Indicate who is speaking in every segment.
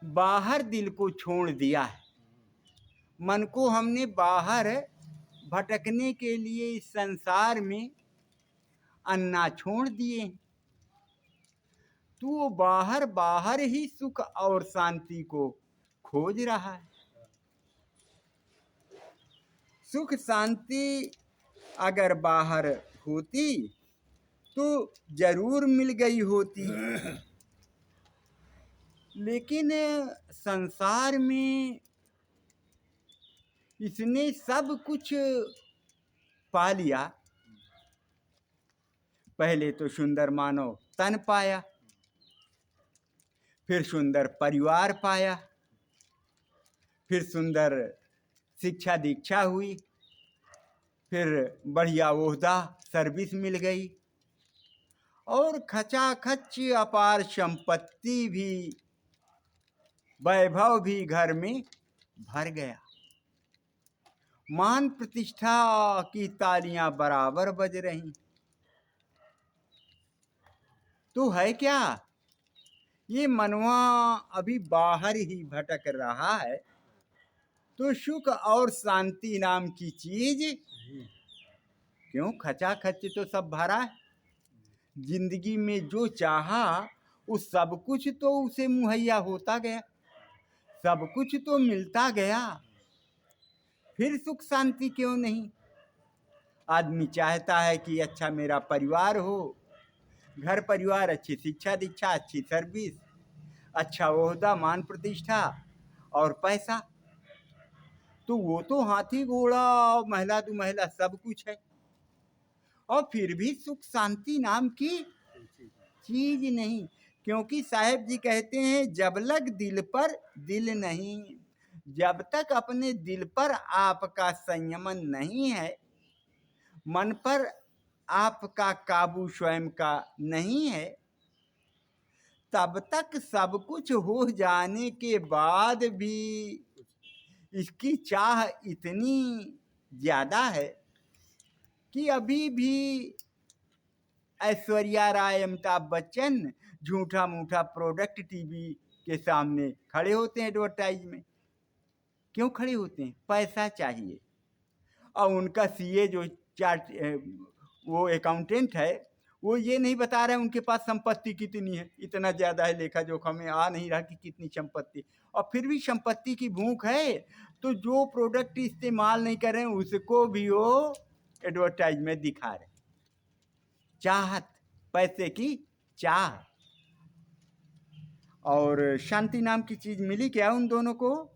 Speaker 1: बाहर दिल को छोड़ दिया है। मन को हमने बाहर भटकने के लिए इस संसार में अन्ना छोड़ दिए। तो वो बाहर बाहर ही सुख और शांति को खोज रहा है। सुख शांति अगर बाहर होती तो जरूर मिल गई होती, लेकिन संसार में इसने सब कुछ पा लिया। पहले तो सुंदर मानव तन पाया, फिर सुंदर परिवार पाया, फिर सुंदर शिक्षा दीक्षा हुई, फिर बढ़िया ओहदा सर्विस मिल गई और खचाखच अपार संपत्ति भी, वैभव भी घर में भर गया। मान प्रतिष्ठा की तालियां बराबर बज रही। तो है क्या? ये मनवा अभी बाहर ही भटक रहा है। तो सुख और शांति नाम की चीज क्यों? खचाखच तो सब भरा है। जिंदगी में जो चाहा वो सब कुछ तो उसे मुहैया होता गया, सब कुछ तो मिलता गया। फिर सुख शांति क्यों नहीं? आदमी चाहता है कि अच्छा मेरा परिवार हो, घर परिवार, अच्छी शिक्षा दीक्षा, अच्छी सर्विस, अच्छा ओहदा, मान प्रतिष्ठा और पैसा। तो वो तो हाथी घोड़ा और महिला दु महिला सब कुछ है, और फिर भी सुख शांति नाम की चीज नहीं। क्योंकि साहेब जी कहते हैं जब लग दिल पर दिल नहीं, जब तक अपने दिल पर आपका संयमन नहीं है, मन पर आपका काबू स्वयं का नहीं है, तब तक सब कुछ हो जाने के बाद भी इसकी चाह इतनी ज्यादा है कि अभी भी ऐश्वर्या राय, अमिताभ बच्चन झूठा मूठा प्रोडक्ट टीवी के सामने खड़े होते हैं एडवर्टाइज में। क्यों खड़े होते हैं? पैसा चाहिए। और उनका सीए जो चार्ट वो अकाउंटेंट है, वो ये नहीं बता रहे उनके पास संपत्ति कितनी है। इतना ज्यादा है, लेखा जोखा में आ नहीं रहा कि कितनी संपत्ति, और फिर भी संपत्ति की भूख है। तो जो प्रोडक्ट इस्तेमाल नहीं कर रहे हैं उसको भी वो एडवर्टाइज में दिखा रहे। चाहत, पैसे की चाह। और शांति नाम की चीज मिली क्या उन दोनों को?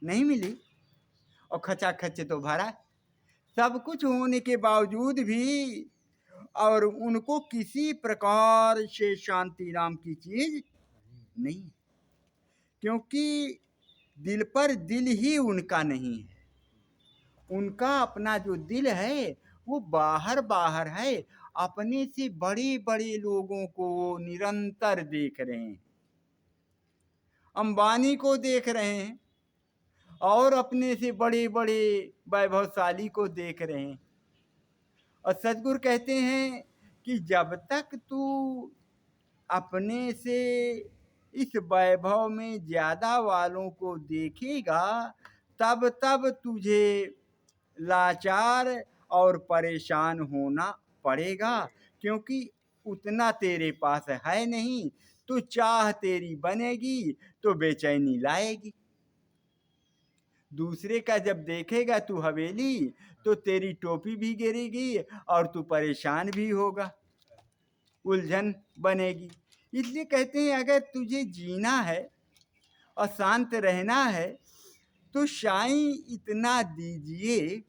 Speaker 1: नहीं मिली। और खचाखच तो भरा, सब कुछ होने के बावजूद भी, और उनको किसी प्रकार से शांति नाम की चीज नहीं, क्योंकि दिल पर दिल ही उनका नहीं है। उनका अपना जो दिल है वो बाहर बाहर है। अपने से बड़े बड़े लोगों को वो निरंतर देख रहे हैं। अंबानी को देख रहे हैं और अपने से बड़े बड़े वैभवशाली को देख रहे हैं। और सदगुरु कहते हैं कि जब तक तू अपने से इस वैभव में ज्यादा वालों को देखेगा, तब तब तुझे लाचार और परेशान होना पड़ेगा, क्योंकि उतना तेरे पास है नहीं। तो चाह तेरी बनेगी तो बेचैनी लाएगी। दूसरे का जब देखेगा तू हवेली, तो तेरी टोपी भी गिरेगी और तू परेशान भी होगा, उलझन बनेगी। इसलिए कहते हैं अगर तुझे जीना है और शांत रहना है तो साईं इतना दीजिए,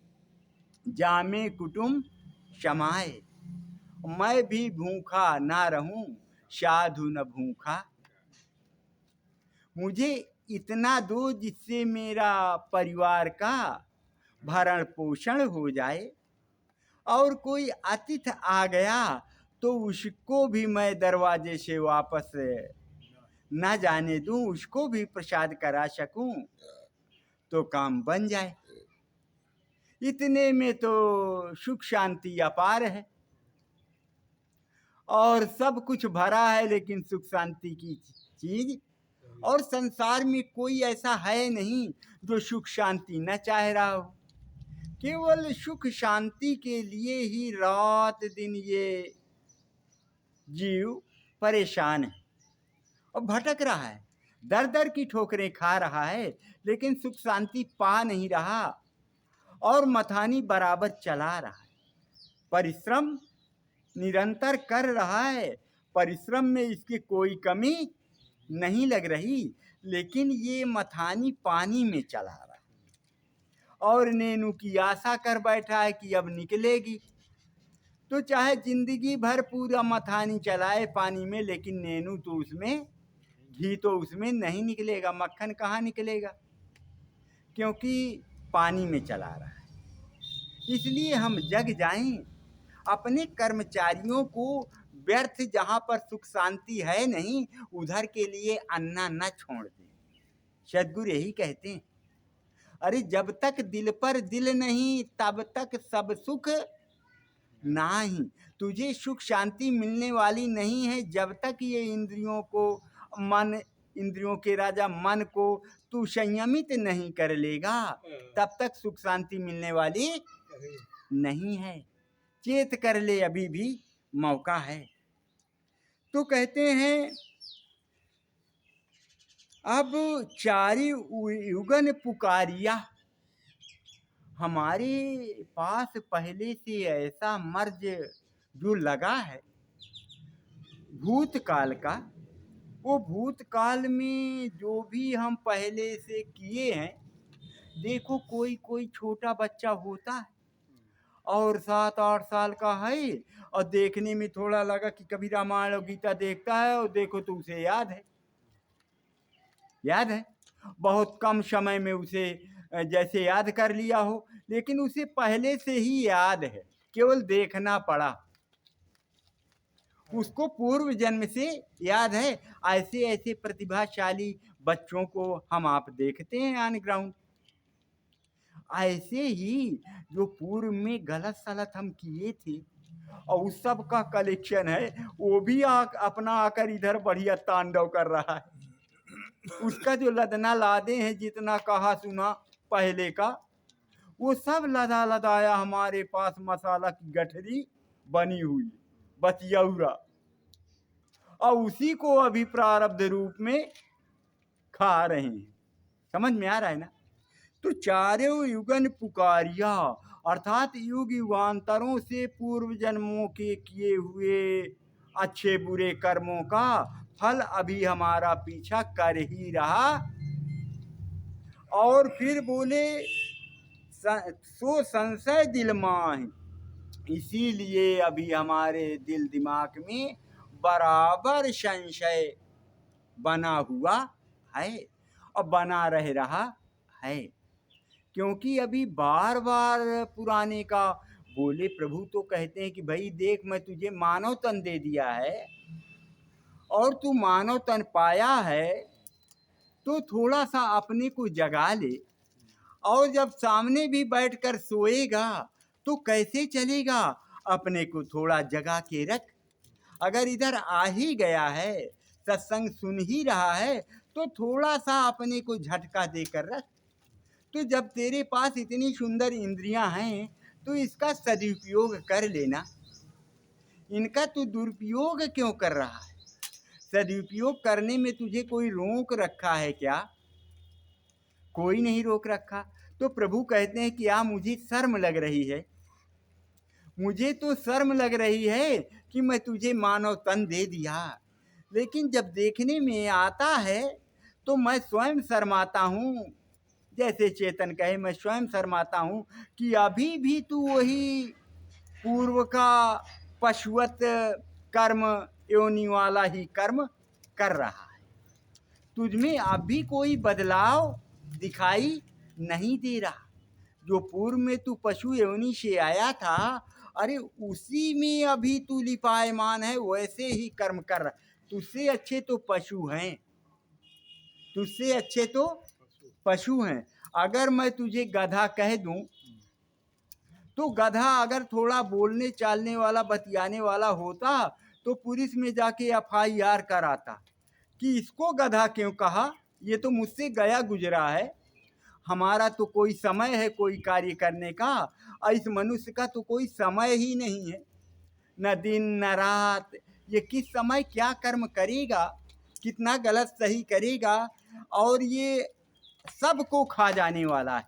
Speaker 1: जामे कुटुम समाए, मैं भी भूखा ना रहूं, साधु न भूखा। मुझे इतना दो जिससे मेरा परिवार का भरण पोषण हो जाए, और कोई अतिथि आ गया तो उसको भी मैं दरवाजे से वापस न जाने दूं, उसको भी प्रसाद करा सकूं, तो काम बन जाए। इतने में तो सुख शांति अपार है, और सब कुछ भरा है, लेकिन सुख शांति की चीज और संसार में कोई ऐसा है नहीं जो सुख शांति न चाह रहा हो। केवल सुख शांति के लिए ही रात दिन ये जीव परेशान है और भटक रहा है, दर दर की ठोकरें खा रहा है, लेकिन सुख शांति पा नहीं रहा और मथानी बराबर चला रहा है। परिश्रम निरंतर कर रहा है, परिश्रम में इसकी कोई कमी नहीं लग रही, लेकिन ये मथानी पानी में चला रहा है और नैनू की आशा कर बैठा है कि अब निकलेगी। तो चाहे जिंदगी भर पूरा मथानी चलाए पानी में, लेकिन नैनू तो उसमें, घी तो उसमें नहीं निकलेगा, मक्खन कहाँ निकलेगा, क्योंकि पानी में चला रहा है। इसलिए हम जग जाएं, अपने कर्मचारियों को व्यर्थ जहाँ पर सुख शांति है नहीं उधर के लिए अन्ना न छोड़ दें। सद्गुरु यही कहते हैं, अरे जब तक दिल पर दिल नहीं तब तक सब सुख नहीं। तुझे सुख शांति मिलने वाली नहीं है जब तक ये इंद्रियों को, मन, इंद्रियों के राजा मन को तू संयमित नहीं कर लेगा, तब तक सुख शांति मिलने वाली नहीं है। चेत कर ले, अभी भी मौका है। तो कहते हैं अब चारि युगन पुकारिया, हमारे पास पहले से ऐसा मर्ज जो लगा है भूतकाल का, वो भूतकाल में जो भी हम पहले से किए हैं, देखो कोई कोई छोटा बच्चा होता है और 7-8 साल का है और देखने में थोड़ा लगा कि कभी रामायण और गीता देखता है और देखो तो उसे याद है बहुत कम समय में उसे जैसे याद कर लिया हो, लेकिन उसे पहले से ही याद है, केवल देखना पड़ा, उसको पूर्व जन्म से याद है। ऐसे ऐसे प्रतिभाशाली बच्चों को हम आप देखते हैं ऑन ग्राउंड। ऐसे ही जो पूर्व में गलत सलत हम किए थे और उस सब का कलेक्शन है, वो भी अपना आकर इधर बढ़िया तांडव कर रहा है। उसका जो लदना लादे हैं, जितना कहा सुना पहले का, वो सब लदा लदाया हमारे पास मसाला की गठरी बनी हुई बतियौरा, और उसी को अभी प्रारब्ध रूप में खा रहे हैं। समझ में आ रहा है ना? तो चारों युगन पुकारिया, अर्थात युग युगांतरों से पूर्व जन्मों के किए हुए अच्छे बुरे कर्मों का फल अभी हमारा पीछा कर ही रहा। और फिर बोले सो संशय दिल माहि, इसीलिए अभी हमारे दिल दिमाग में बराबर संशय बना हुआ है और बना रह रहा है, क्योंकि अभी बार बार पुराने का बोले। प्रभु तो कहते हैं कि भाई देख, मैं तुझे मानव तन दे दिया है और तू मानव तन पाया है, तो थोड़ा सा अपने को जगा ले, और जब सामने भी बैठकर सोएगा तो कैसे चलेगा, अपने को थोड़ा जगा के रख। अगर इधर आ ही गया है, सत्संग सुन ही रहा है, तो थोड़ा सा अपने को झटका देकर रख। तो जब तेरे पास इतनी सुंदर इंद्रियां हैं तो इसका सदुपयोग कर लेना, इनका तू दुरुपयोग क्यों कर रहा है? सदुपयोग करने में तुझे कोई रोक रखा है क्या? कोई नहीं रोक रखा। तो प्रभु कहते हैं कि मुझे शर्म लग रही है, मुझे तो शर्म लग रही है कि मैं तुझे मानव तन दे दिया, लेकिन जब देखने में आता है तो मैं स्वयं शर्माता हूँ। जैसे चेतन कहे, मैं स्वयं शर्माता हूँ कि अभी भी तू वही पूर्व का पशुवत कर्म, योनि वाला ही कर्म कर रहा है। तुझमें अभी कोई बदलाव दिखाई नहीं दे रहा। जो पूर्व में तू पशु योनि से आया था, अरे उसी में अभी तू लिपायमान है, वैसे ही कर्म कर रहा। तुझसे अच्छे तो पशु हैं, तुझसे अच्छे तो पशु हैं। अगर मैं तुझे गधा कह दूं तो गधा अगर थोड़ा बोलने चालने वाला, बतियाने वाला होता तो पुलिस में जाके FIR कराता कि इसको गधा क्यों कहा, ये तो मुझसे गया गुजरा है। हमारा तो कोई समय है कोई कार्य करने का, और इस मनुष्य का तो कोई समय ही नहीं है, न दिन न रात। ये किस समय क्या कर्म करेगा, कितना गलत सही करेगा, और ये सबको खा जाने वाला है।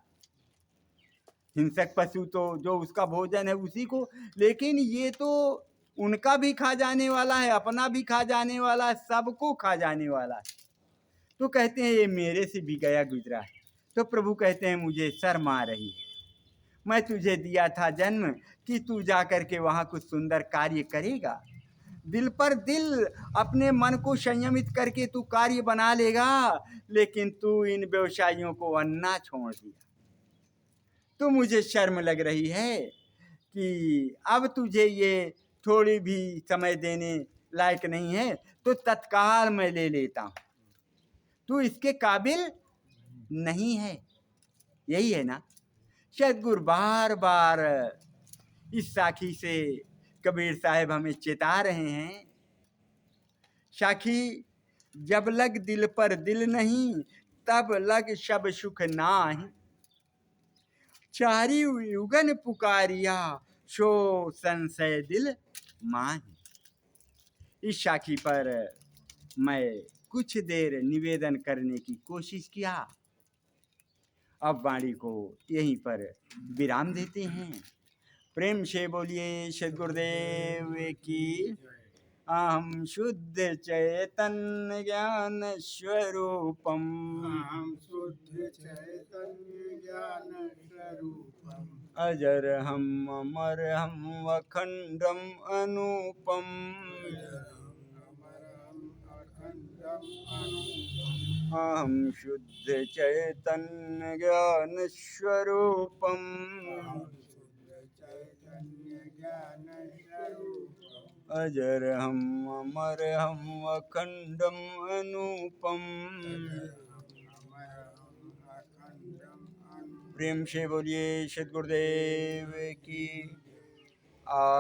Speaker 1: हिंसक पशु तो जो उसका भोजन है उसी को, लेकिन ये तो उनका भी खा जाने वाला है, अपना भी खा जाने वाला है, सबको खा जाने वाला है। तो कहते हैं ये मेरे से भी गया गुजरा है। तो प्रभु कहते हैं मुझे शर्म आ रही है, मैं तुझे दिया था जन्म कि तू जाकर के वहां कुछ सुंदर कार्य करेगा। दिल पर दिल अपने मन को संयमित करके तू कार्य बना लेगा, लेकिन तू इन व्यवसायियों को अन्ना छोड़ दिया। तो मुझे शर्म लग रही है कि अब तुझे ये थोड़ी भी समय देने लायक नहीं है, तो तत्काल मैं ले लेता हूं, तू इसके काबिल नहीं है। यही है ना, सदगुरु बार बार इस साखी से कबीर साहब हमें चेता रहे हैं। साखी, जब लग दिल पर दिल नहीं, तब लग सब सुख नाही। चारी युगन पुकारिया, सो संशय दिल माही। इस साखी पर मैं कुछ देर निवेदन करने की कोशिश किया। अब वाणी को यहीं पर विराम देते हैं। प्रेम से बोलिए सद्गुरुदेव की। अहम शुद्ध चैतन्य ज्ञान स्वरूपम,
Speaker 2: अहं शुद्ध चैतन्य ज्ञान स्वरूपम्,
Speaker 1: अजर हम अमर हम अखंडम अनुपम।
Speaker 2: अमरम् अखण्डम् अनूपम्।
Speaker 1: अहम शुद्ध चैतन्य ज्ञान स्वरूपम,
Speaker 2: अहं शुद्ध चैतन्य ज्ञान स्वरूपम्,
Speaker 1: अजर हम अमर हम अखंडम अनुपम।
Speaker 2: अमरम् अखण्डम् अनूपम्।
Speaker 1: प्रेम से बोलिए सद्गुरुदेव की। आज